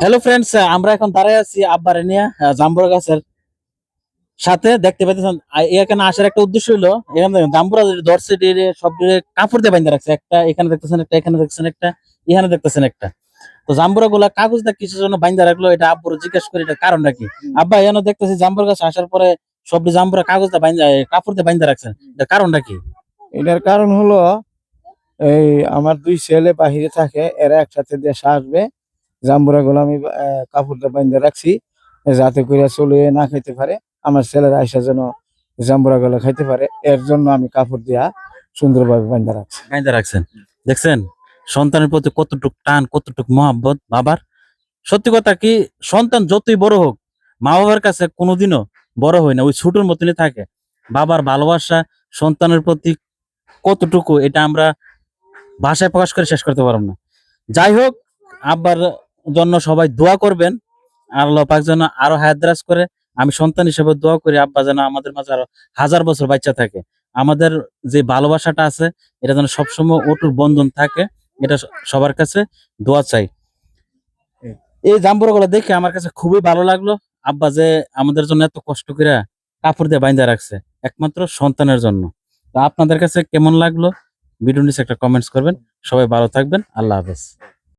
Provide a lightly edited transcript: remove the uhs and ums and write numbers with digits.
Hello friends, আমরা এখন দাঁড়ায় আছি আব্বারে নিয়ে জাম্বুরা গাছের সাথে। দেখতে পাইতেছেন এখানে আসার একটা উদ্দেশ্য হলো, এখানে দেখেন জাম্বুরা ধরছে সব কাপড় দিয়ে বাইন্ধা রাখছে। একটা এখানে দেখতেছেন, একটা এখানে দেখতেছেন, একটা এখানে দেখতেছেন একটা। তো জাম্বুরা গুলা কাগজ দিয়ে কিসের জন্য বাইন্ধা রাখলো, এটা আব্বুর জিজ্ঞেস করি এটা কারণটা কি। আব্বা এখানে দেখতেছি জাম্বুর গাছ আসার পরে সব জাম্বুরা কাগজ দিয়ে বাইন্ধা কাপড় দিয়ে বাইন্ধা রাখছেন, এটা কারণটা কি? এটার কারণ হলো এই আমার দুই ছেলে বাহিরে থাকে, এরা একসাথে দেশে আসবে। জাম্বুরা গুলো আমি কাপড়টা বাইন্ধে রাখছি যাতে করে চলে না খাইতে পারে। আমার ছেলেরা আইসা যেন জাম্বুরা গুলো খাইতে পারে, এর জন্য আমি কাপড় দিয়া সুন্দরভাবে বাইন্ধে রাখছি। বাইন্ধা রাখছেন। দেখছেন সন্তানের প্রতি কতটুক টান, কতটুক মহাব্বত বাবার। সত্যি কথা কি, সন্তান যতই বড় হোক মা বাবার কাছে কোনোদিনও বড় হয় না, ওই ছোটর মতনই থাকে। বাবার ভালোবাসা সন্তানের প্রতি কতটুকু, এটা আমরা ভাষায় প্রকাশ করে শেষ করতে পারবো না। যাই হোক, আব্বার জন্য সবাই দোয়া করবেন, আল্লাহ পাক যেন আরো হায়াত দারাজ করে। আমি সন্তান হিসেবে দোয়া করি আব্বা যেন আমাদের মাঝে আরো 1000 বছর বাচ্চা থাকে। আমাদের যে ভালোবাসাটা আছে এটা যেন সবসময় অটুট বন্ধন থাকে, এটা সবার কাছে দোয়া চাই। এই জাম্বুরা গুলো দেখে আমার কাছে খুবই ভালো লাগলো। আব্বা যে আমাদের জন্য এত কষ্ট করে কাপড় দিয়ে বাইন্ধা রাখছে একমাত্র সন্তানের জন্য। তো আপনাদের কাছে কেমন লাগলো, ভিডিও নিচে একটা কমেন্টস করবেন। সবাই ভালো থাকবেন, আল্লাহ হাফেজ।